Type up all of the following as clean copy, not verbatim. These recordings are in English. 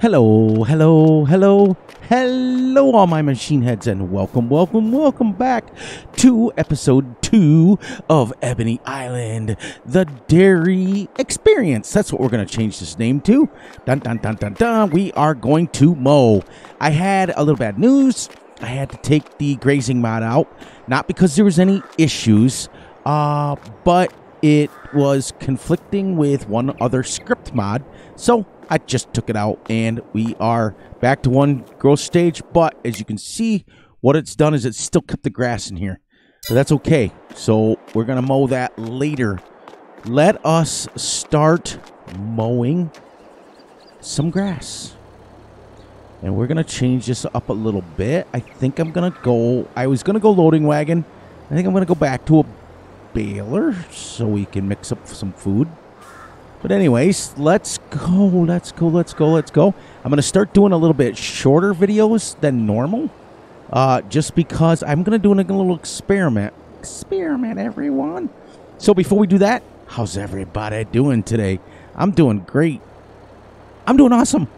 Hello, hello, hello, hello, all my machine heads, and welcome back to episode 2 of Ebony Island, the Dairy Experience. That's what we're going to change this name to. Dun, dun, dun, dun, dun. We are going to mow. I had a little bad news. I had to take the grazing mod out, not because there was any issues, but it was conflicting with one other script mod, so I just took it out, and we are back to one growth stage. But as you can see, what it's done is it's still kept the grass in here, so that's okay. So we're gonna mow that later. Let us start mowing some grass, and we're gonna change this up a little bit. I think I'm gonna go. I was gonna go loading wagon. I think I'm gonna go back to a baler so we can mix up some food. But anyways, let's go. I'm going to start doing a little bit shorter videos than normal. Just because I'm going to do a little experiment. Experiment, everyone. So before we do that, how's everybody doing today? I'm doing great. I'm doing awesome.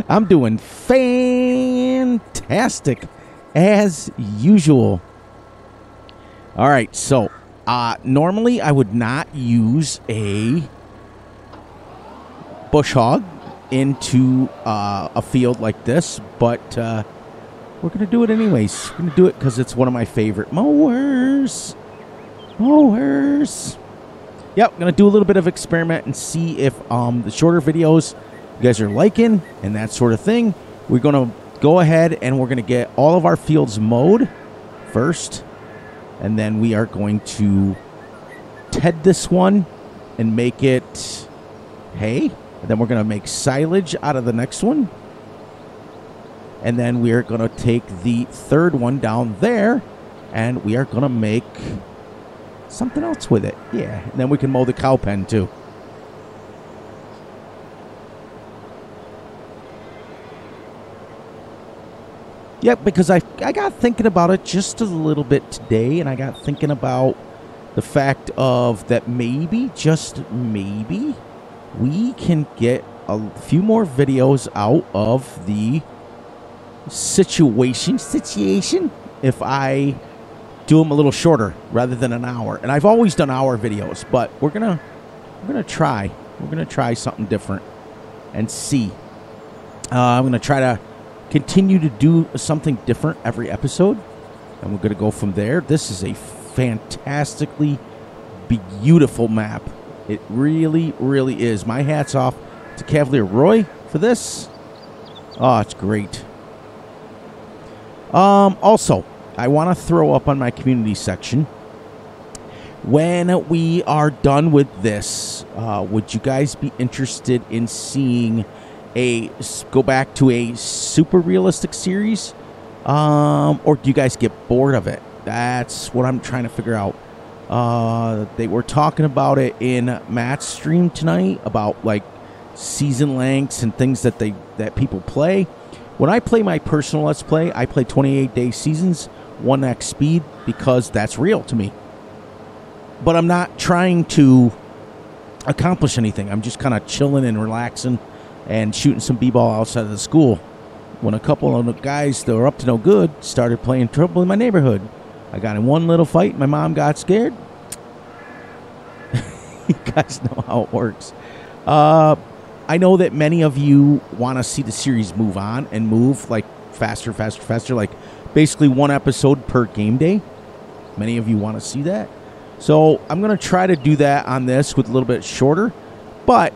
I'm doing fantastic as usual. All right, so normally I would not use a bush hog into a field like this, but we're going to do it anyways. We're going to do it because it's one of my favorite mowers. Yep, going to do a little bit of experiment and see if the shorter videos you guys are liking and that sort of thing. We're going to go ahead and we're going to get all of our fields mowed first. And then we are going to ted this one and make it hay. And then we're going to make silage out of the next one. And then we are going to take the third one down there. And we are going to make something else with it. Yeah. And then we can mow the cow pen too. Yep, because I got thinking about it just a little bit today, and I got thinking about the fact of that maybe, just maybe, we can get a few more videos out of the situation if I do them a little shorter rather than an hour. And I've always done hour videos, but we're gonna try something different and see. I'm gonna try to continue to do something different every episode, and we're going to go from there. This is a fantastically beautiful map. It really, really is. My hat's off to Cavalier Roy for this. Oh, it's great. Also, I want to throw up on my community section, when we are done with this, would you guys be interested in seeing go back to a super realistic series, or do you guys get bored of it? That's what I'm trying to figure out. They were talking about it in Matt's stream tonight about like season lengths and things that people play. When I play my personal Let's Play, I play 28-day seasons, 1x speed, because that's real to me. But I'm not trying to accomplish anything. I'm just kind of chilling and relaxing and shooting some b-ball outside of the school, when a couple of the guys that were up to no good started playing trouble in my neighborhood. I got in one little fight. My mom got scared. You guys know how it works. I know that many of you want to see the series move on and move like faster, like basically one episode per game day. Many of you want to see that. So I'm going to try to do that on this with a little bit shorter, but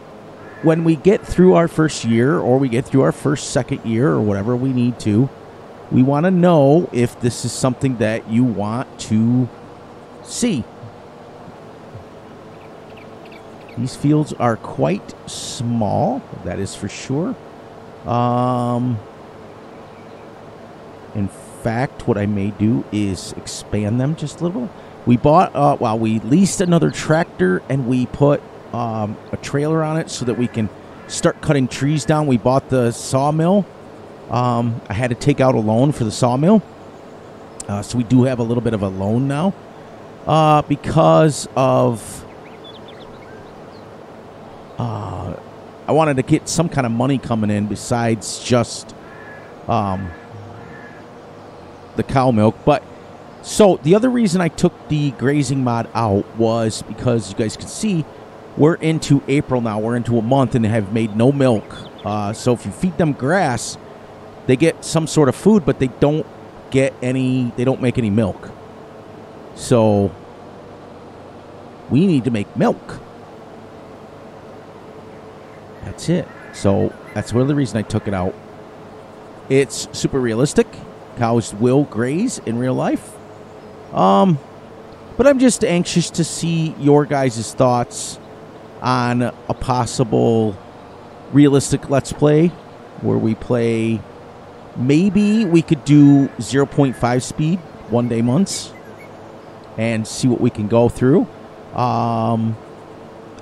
when we get through our first year, or we get through our second year, or whatever we need to, we want to know if this is something that you want to see. These fields are quite small, that is for sure. In fact, what I may do is expand them just a little. We bought, we leased another tractor, and we put a trailer on it so that we can start cutting trees down. We bought the sawmill. I had to take out a loan for the sawmill, so we do have a little bit of a loan now, because of I wanted to get some kind of money coming in besides just the cow milk. But so the other reason I took the grazing mod out was because you guys can see we're into April now. We're into a month and have made no milk. So if you feed them grass, they get some sort of food, but they don't get any, they don't make any milk. So we need to make milk. That's it. So that's one of the reasons I took it out. It's super realistic. Cows will graze in real life. But I'm just anxious to see your guys' thoughts on a possible realistic Let's Play where we play, maybe we could do 0.5 speed 1 day months and see what we can go through. I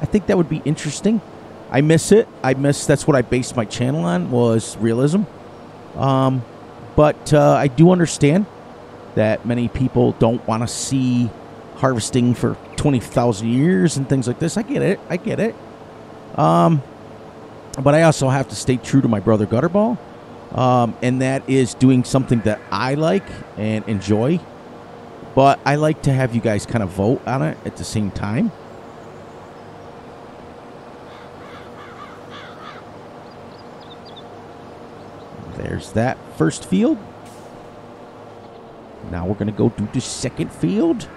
think that would be interesting. I miss it. That's what I based my channel on, was realism. But I do understand that many people don't want to see harvesting for 20,000 years and things like this. I get it. But I also have to stay true to my brother Gutterball. And that is doing something that I like and enjoy. But I like to have you guys kind of vote on it at the same time. There's that first field. Now we're going to go do the second field.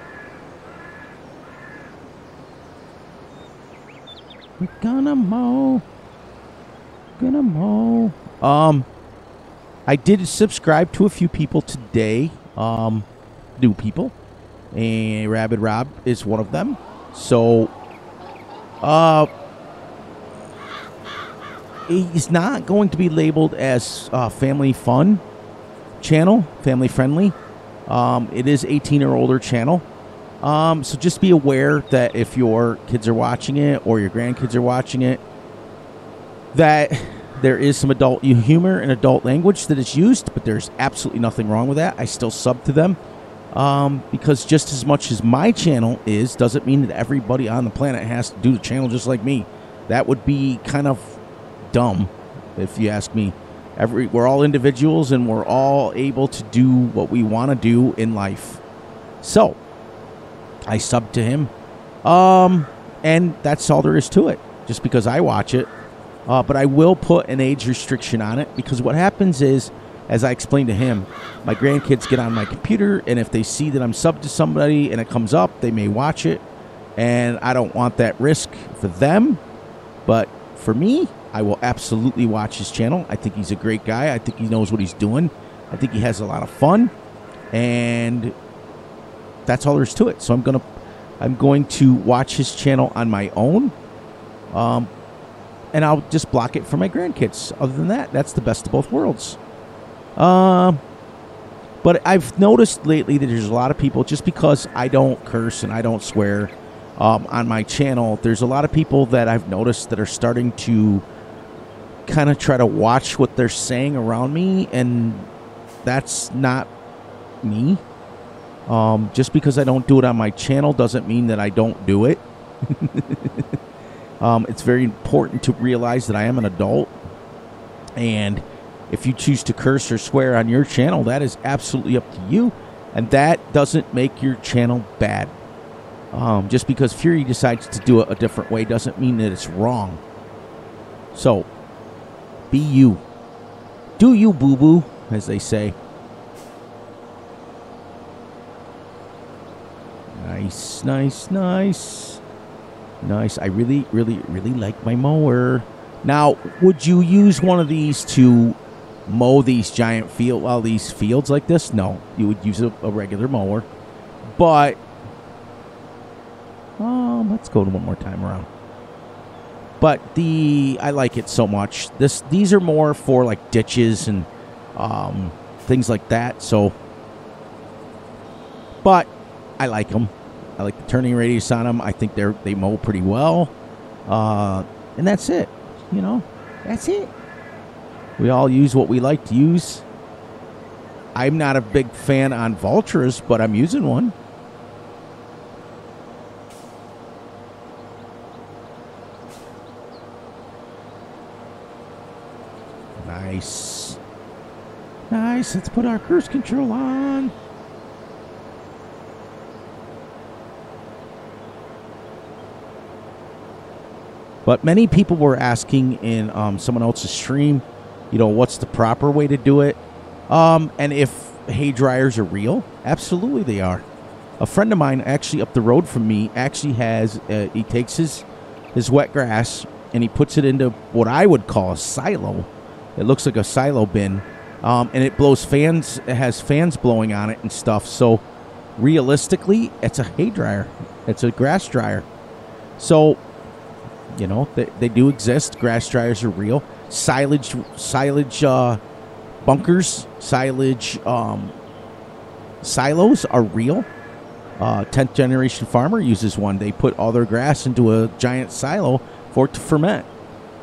We're gonna mow. I did subscribe to a few people today. New people. And Rabid Rob is one of them. So, he's not going to be labeled as family fun channel, family friendly. It is 18 or older channel. So just be aware that if your kids are watching it or your grandkids are watching it, that there is some adult humor and adult language that is used, but there's absolutely nothing wrong with that. I still sub to them. Because just as much as my channel is, doesn't mean that everybody on the planet has to do the channel just like me. That would be kind of dumb, if you ask me. We're all individuals, and we're all able to do what we want to do in life. So, I sub to him. And that's all there is to it, just because I watch it. But I will put an age restriction on it, because what happens is, as I explained to him, my grandkids get on my computer, and if they see that I'm subbed to somebody and it comes up, they may watch it. And I don't want that risk for them. But for me, I will absolutely watch his channel. I think he's a great guy. I think he knows what he's doing. I think he has a lot of fun. And that's all there is to it. So I'm going to watch his channel on my own. And I'll just block it for my grandkids. Other than that, that's the best of both worlds. But I've noticed lately that there's a lot of people, just because I don't curse and I don't swear on my channel, there's a lot of people that I've noticed that are starting to kind of try to watch what they're saying around me, and that's not me. Just because I don't do it on my channel doesn't mean that I don't do it. It's very important to realize that I am an adult, and if you choose to curse or swear on your channel, that is absolutely up to you, and that doesn't make your channel bad. Just because Fury decides to do it a different way doesn't mean that it's wrong. So, be you. Do you, boo-boo, as they say. Nice, nice, nice. Nice. I really, really, really like my mower. Now, would you use one of these to mow these giant fields like this? No, you would use a regular mower. But let's go to one more time around. But I like it so much. These are more for like ditches and things like that. So, but I like them. I like the turning radius on them. I think they mow pretty well. And that's it. You know, that's it. We all use what we like to use. I'm not a big fan on Vultras, but I'm using one. Nice. Nice. Let's put our cruise control on. But many people were asking in someone else's stream, you know, what's the proper way to do it? And if hay dryers are real, absolutely they are. A friend of mine actually up the road from me actually has, he takes his wet grass and he puts it into what I would call a silo. It looks like a silo bin. And it blows fans, it has fans blowing on it and stuff. So realistically, it's a hay dryer. It's a grass dryer. So, you know, they do exist. Grass dryers are real. Silage bunkers, silage silos are real. 10th generation farmer uses one. They put all their grass into a giant silo for it to ferment.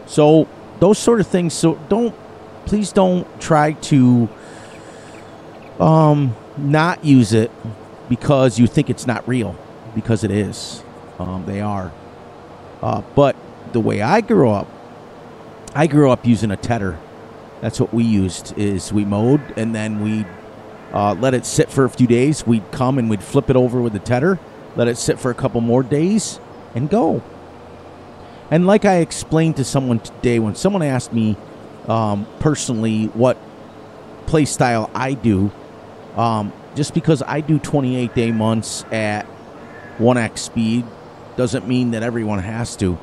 So those sort of things. So please don't try to not use it because you think it's not real, because it is. They are. But the way I grew up using a tedder. That's what we used. Is we mowed and then we let it sit for a few days. We'd come and we'd flip it over with the tedder, let it sit for a couple more days, and go. And like I explained to someone today, when someone asked me personally what play style I do, just because I do 28-day months at 1x speed doesn't mean that everyone has to.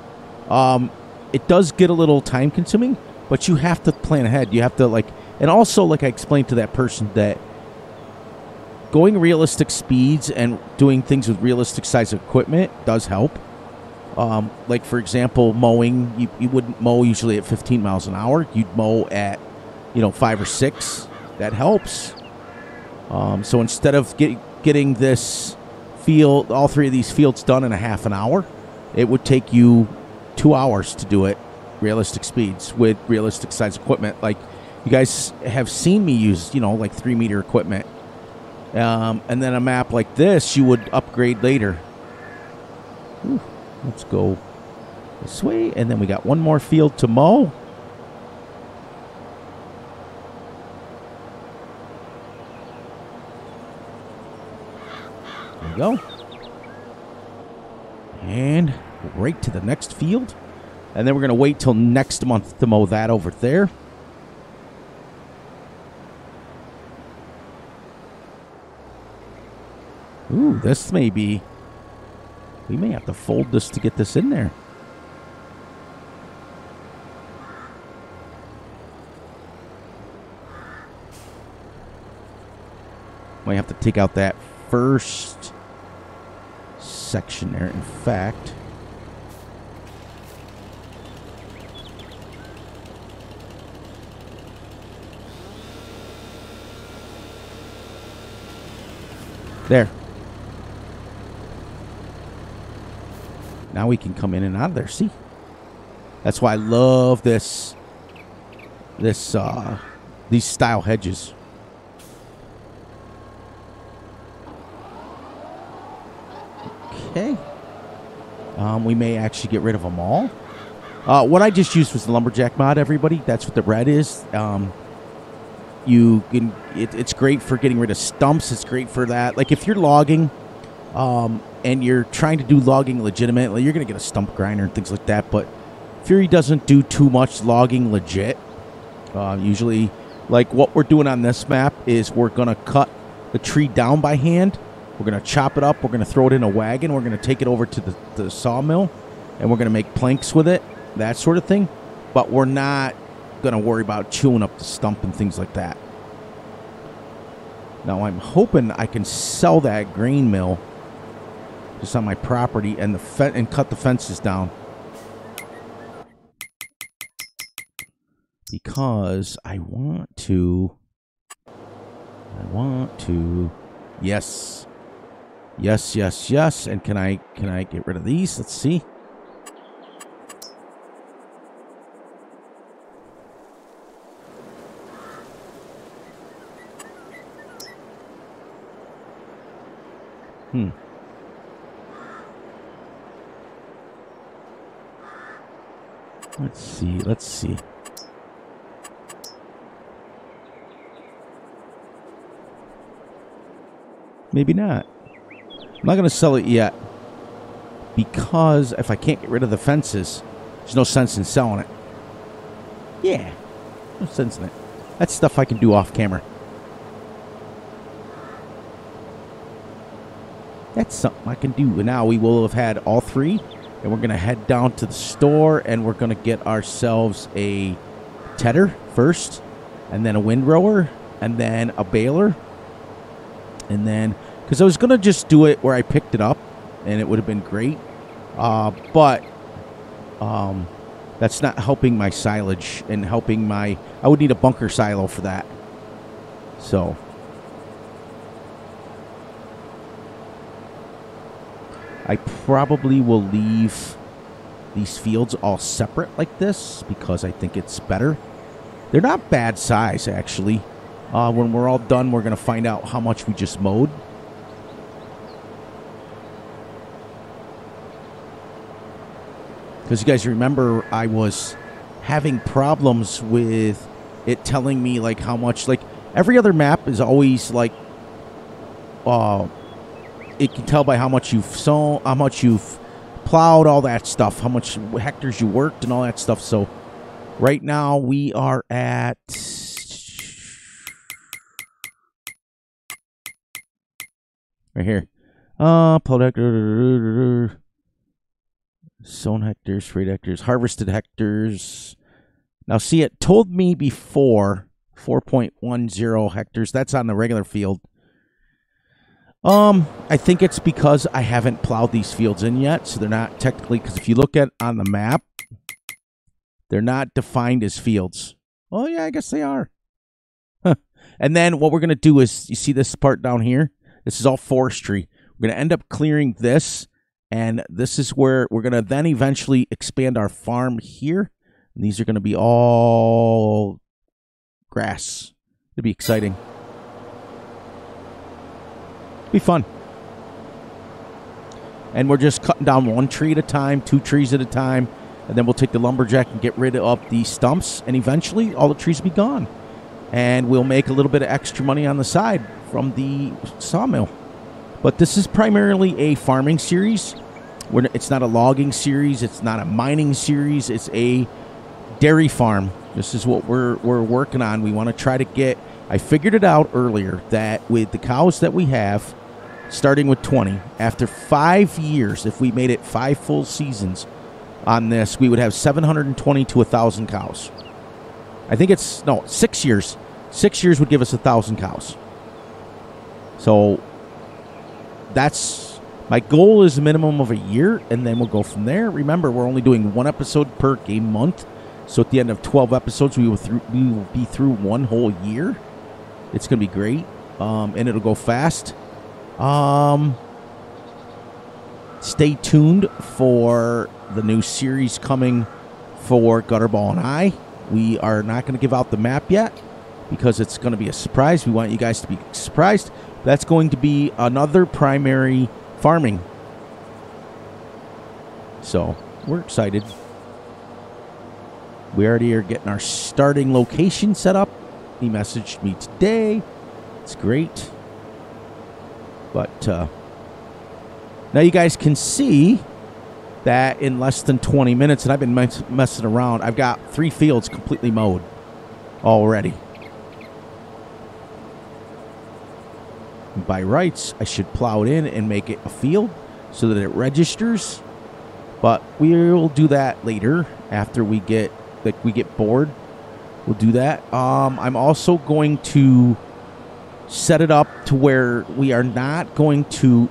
It does get a little time consuming, but you have to plan ahead. You have to and also like I explained to that person that going realistic speeds and doing things with realistic size equipment does help. Like for example, mowing, you wouldn't mow usually at 15 miles an hour. You'd mow at, 5 or 6. That helps. So instead of getting this field, all 3 of these fields done in a half an hour, it would take you 2 hours to do it realistic speeds with realistic size equipment. Like you guys have seen me use, like 3-meter equipment. And then a map like this, you would upgrade later. Ooh, let's go this way. And then we got one more field to mow. There we go. And right to the next field. And then we're going to wait till next month to mow that over there. Ooh, this may be... We may have to fold this to get this in there. Might have to take out that first section there. In fact... There. Now we can come in and out of there. See? That's why I love these style hedges. Okay. We may actually get rid of them all. What I just used was the lumberjack mod, everybody. That's what the red is. It's great for getting rid of stumps. It's great for that. Like if you're logging and you're trying to do logging legitimately, you're going to get a stump grinder and things like that. But Fury doesn't do too much logging legit. Usually, like what we're doing on this map is we're going to cut the tree down by hand. We're going to chop it up. We're going to throw it in a wagon. We're going to take it over to the sawmill, and we're going to make planks with it, that sort of thing. But we're not going to worry about chewing up the stump and things like that. Now I'm hoping I can sell that grain mill just on my property and and cut the fences down, because I want to yes, and can I get rid of these? Let's see. Let's see. Maybe not. I'm not going to sell it yet because if I can't get rid of the fences, there's no sense in selling it. Yeah, no sense in it. That's stuff I can do off camera. That's something I can do. And now we will have had all three. And we're going to head down to the store. And we're going to get ourselves a tedder first. And then a windrower. And then a baler. And then... because I was going to just do it where I picked it up. And it would have been great. But... that's not helping my silage. And helping my... I would need a bunker silo for that. So... I probably will leave these fields all separate like this because I think it's better. They're not bad size, actually. When we're all done, we're going to find out how much we just mowed. Because you guys remember, I was having problems with it telling me, like, how much, like, every other map is always, like, it can tell by how much you've sown, how much you've plowed, all that stuff, how much hectares you worked and all that stuff. So right now we are at right here. Plowed hectares, sown hectares, sprayed hectares, harvested hectares. Now see, it told me before 4.10 hectares. That's on the regular field. I think it's because I haven't plowed these fields in yet, so they're not technically, because if you look at on the map, they're not defined as fields. Oh, yeah, I guess they are. Huh. And then what we're going to do is, you see this part down here? This is all forestry. We're going to end up clearing this, and this is where we're going to then eventually expand our farm here. And these are going to be all grass. It'll be exciting. Be fun. And we're just cutting down one tree at a time, 2 trees at a time, and then we'll take the lumberjack and get rid of the stumps, and eventually all the trees will be gone. And we'll make a little bit of extra money on the side from the sawmill. But this is primarily a farming series. It's not a logging series. It's not a mining series. It's a dairy farm. This is what we're working on. We want to try to get... I figured it out earlier that with the cows that we have... starting with 20, after 5 years, if we made it 5 full seasons on this, we would have 720 to 1,000 cows. I think it's, no, 6 years. 6 years would give us 1,000 cows. So that's, my goal is a minimum of a year, and then we'll go from there. Remember, we're only doing 1 episode per game month. So at the end of 12 episodes, we will be through 1 whole year. It's going to be great, and it'll go fast. Stay tuned for the new series coming for Gutterball and I. We are not going to give out the map yet because it's going to be a surprise. We want you guys to be surprised. That's going to be another primary farming. So we're excited. We already are getting our starting location set up. He messaged me today. It's great. But now you guys can see that in less than 20 minutes, and I've been messing around, I've got 3 fields completely mowed already. And by rights, I should plow it in and make it a field so that it registers. But we'll do that later after we get bored. We'll do that. I'm also going to set it up to where we are not going to,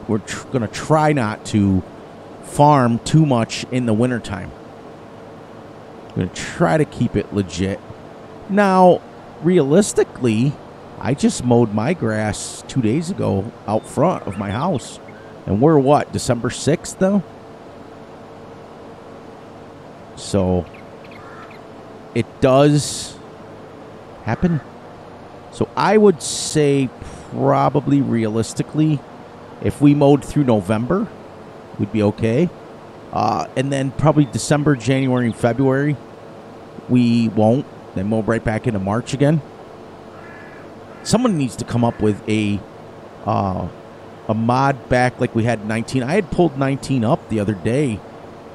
we're going to try not to farm too much in the wintertime. I'm going to try to keep it legit. Now, realistically, I just mowed my grass 2 days ago out front of my house. And we're what, December 6th though? So it does happen. So I would say probably realistically, if we mowed through November, we'd be okay. And then probably December, January, and February, we won't. Then mow right back into March again. Someone needs to come up with a a mod back like we had 19. I had pulled 19 up the other day,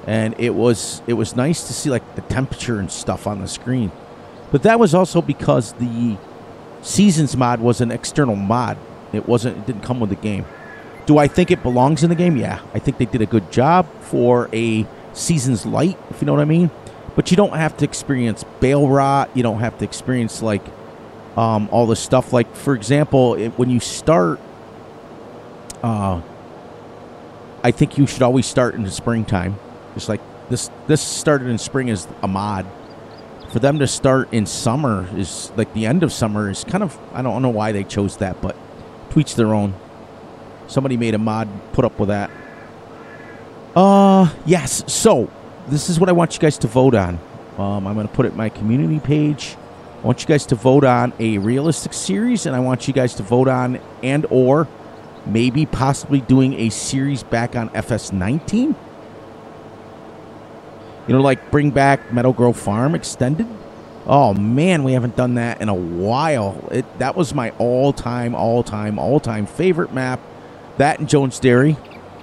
and it was nice to see like the temperature and stuff on the screen. But that was also because the Seasons mod was an external mod. It didn't come with the game. Do I think it belongs in the game? Yeah, I think they did a good job for a Seasons Light, if you know what I mean. But you don't have to experience bale rot. You don't have to experience like all the stuff. Like, for example, when you start, I think you should always start in the springtime. Just like this started in spring as a mod. For them to start in summer is like the end of summer is kind of, I don't know why they chose that, but to each their own. Somebody made a mod, put up with that. Yes. So this is what I want you guys to vote on. I'm going to put it in my community page. I want you guys to vote on a realistic series, and I want you guys to vote on and or maybe possibly doing a series back on FS19. You know, like bring back Meadow Grove Farm Extended. Oh, man, we haven't done that in a while. That was my all-time favorite map. That and Jones Dairy.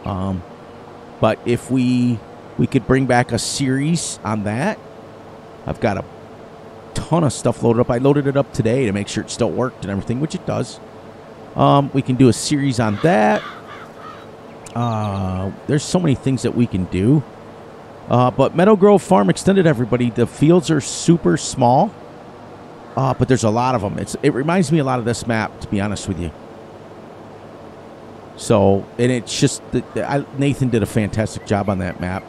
But if we could bring back a series on that. I've got a ton of stuff loaded up. I loaded it up today to make sure it still worked and everything, which it does. We can do a series on that. There's so many things that we can do. But Meadow Grove Farm Extended, everybody, the fields are super small, but there's a lot of them. It reminds me a lot of this map, to be honest with you. So, and it's just, Nathan did a fantastic job on that map.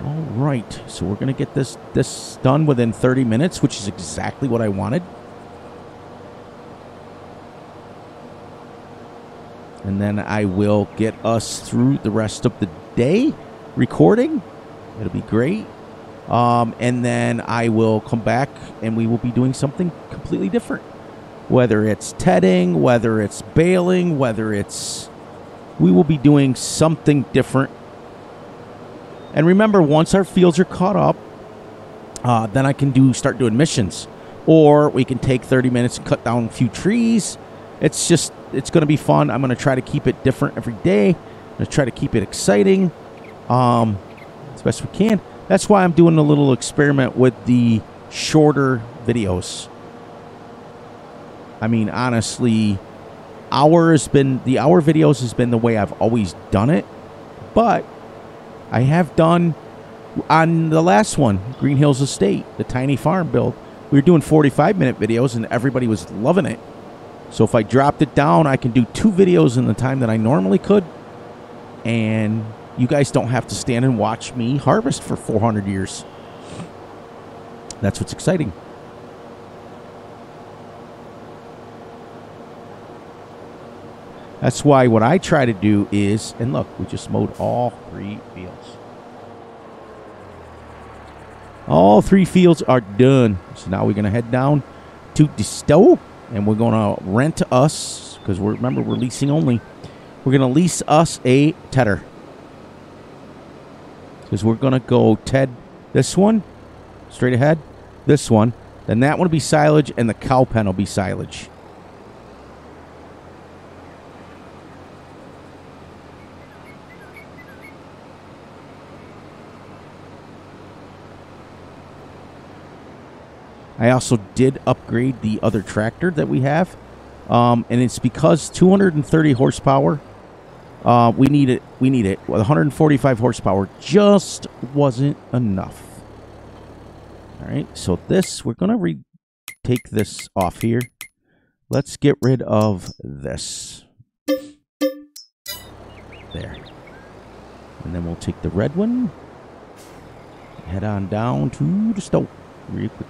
All right, so we're going to get this done within 30 minutes, which is exactly what I wanted. And then I will get us through the rest of the day recording. It'll be great. And then I will come back and we will be doing something completely different. Whether it's tedding, whether it's baling, we will be doing something different. And remember, once our fields are caught up, then I can start doing missions. Or we can take 30 minutes and cut down a few trees. It's going to be fun. I'm going to try to keep it different every day. I'm going to try to keep it exciting. As best we can. That's why I'm doing a little experiment with the shorter videos. I mean, honestly, the hour videos has been the way I've always done it. But I have done, on the last one, Green Hills Estate, the tiny farm build, we were doing 45-minute videos and everybody was loving it. So if I dropped it down, I can do 2 videos in the time that I normally could. And you guys don't have to stand and watch me harvest for 400 years. That's what's exciting. That's why what I try to do is, and look, we just mowed all 3 fields. All 3 fields are done. So now we're going to head down to the store, and we're going to rent us, because remember, we're leasing only. We're going to lease us a tedder. Because we're going to go ted this one, straight ahead, this one. Then that one will be silage, and the cow pen will be silage. I also did upgrade the other tractor that we have. And it's because 230 horsepower, we need it. With 145 horsepower just wasn't enough. All right, so we're going to take this off here. Let's get rid of this. There. And then we'll take the red one. Head on down to the stove real quick.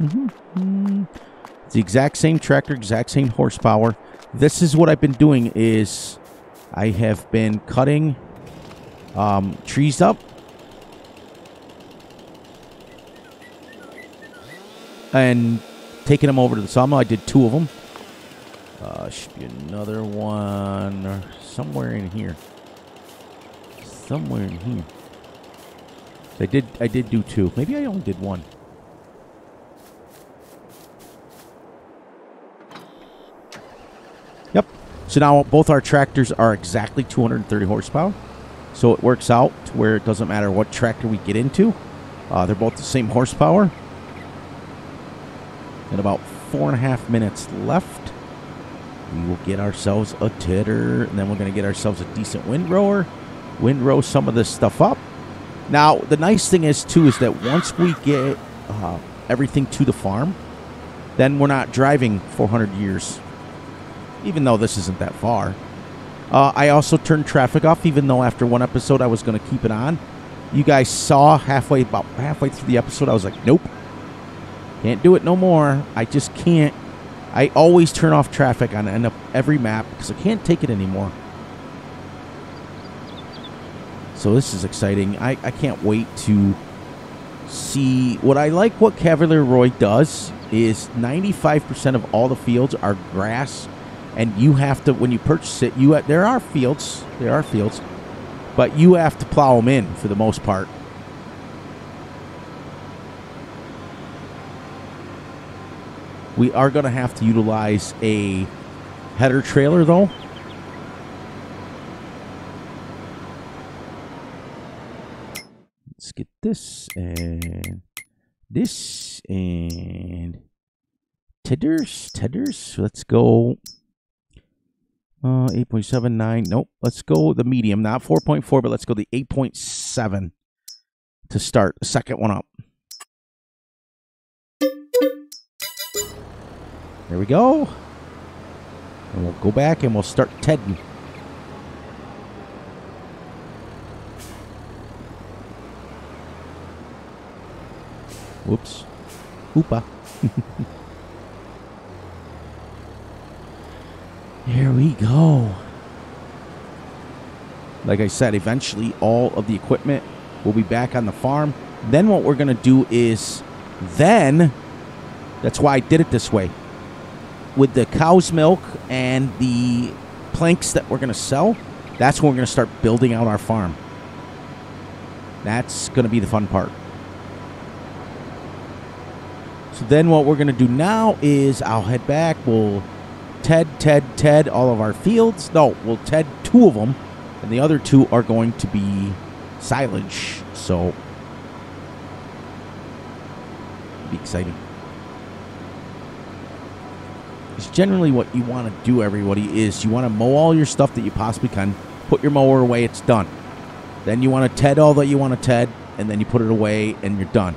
It's the exact same tractor, exact same horsepower. This is what I've been doing is I have been cutting trees up and taking them over to the sawmill. I did 2 of them. Should be another one somewhere in here. Somewhere in here. I did do 2. Maybe I only did 1. Yep. So now both our tractors are exactly 230 horsepower. So it works out to where it doesn't matter what tractor we get into. They're both the same horsepower. In about 4.5 minutes left, we will get ourselves a tedder, and then we're going to get ourselves a decent windrower. Windrow some of this stuff up. Now, the nice thing is, too, is that once we get everything to the farm, then we're not driving 400 years, even though this isn't that far. I also turned traffic off, even though after one episode I was going to keep it on. You guys saw about halfway through the episode, I was like, nope. Can't do it no more. I just can't. I always turn off traffic on every map because I can't take it anymore. So this is exciting. I can't wait to see. What I like what Cavalier Roy does is 95% of all the fields are grass. And you have to, when you purchase it, there are fields, but you have to plow them in for the most part. We are going to have to utilize a header trailer, though. Let's get this and this and tedders. Let's go 8.79. Nope. Let's go the medium, not 4.4, but let's go the 8.7 to start the second one up. There we go. And we'll go back and we'll start tedding. Whoops. Hoopa. Here we go. Like I said, eventually all of the equipment will be back on the farm. Then what we're going to do is that's why I did it this way. With the cow's milk and the planks that we're going to sell, that's when we're going to start building out our farm. That's going to be the fun part. So then what we're going to do now is I'll head back. We'll ted all of our fields. No, we'll ted 2 of them, and the other 2 are going to be silage. So it'll be exciting. It's generally what you want to do, everybody, is you want to mow all your stuff that you possibly can. Put your mower away, it's done. Then you want to ted all that you want to ted, and then you put it away, and you're done.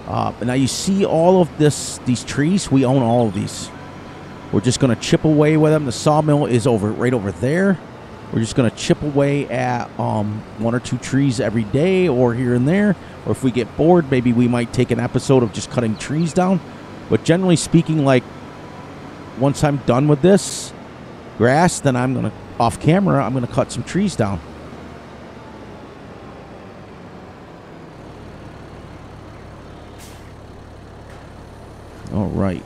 Now you see all of these trees. We own all of these. We're just going to chip away with them. The sawmill is right over there. We're just going to chip away at 1 or 2 trees every day, or here and there. Or if we get bored, maybe we might take an episode of just cutting trees down. But generally speaking, like, once I'm done with this grass, then I'm going to, off camera, I'm going to cut some trees down. All right.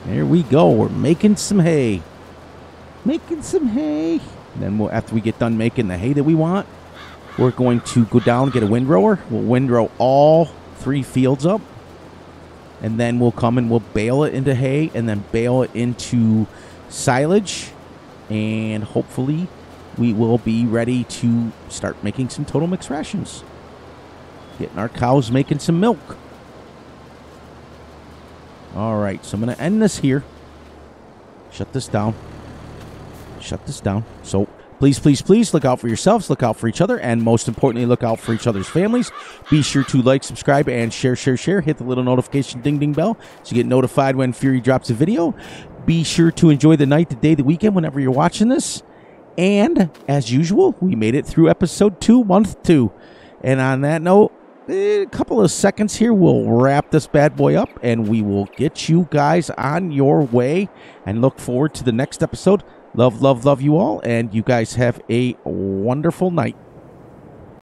There we go. We're making some hay. Making some hay. And then after we get done making the hay that we want, we're going to go down and get a windrower. We'll windrow all 3 fields up. And then we'll come and we'll bale it into hay and then bale it into silage. And hopefully we will be ready to start making some total mixed rations. Getting our cows making some milk. All right, so I'm going to end this here. Shut this down. Shut this down. So please, please, please look out for yourselves, look out for each other, and most importantly, look out for each other's families. Be sure to like, subscribe, and share. Hit the little notification ding bell so you get notified when Fury drops a video. Be sure to enjoy the night, the day, the weekend, whenever you're watching this. And as usual, we made it through episode 2, month 2. And on that note, a couple of seconds here, we'll wrap this bad boy up, and we will get you guys on your way and look forward to the next episode. Love, love, love you all, and you guys have a wonderful night.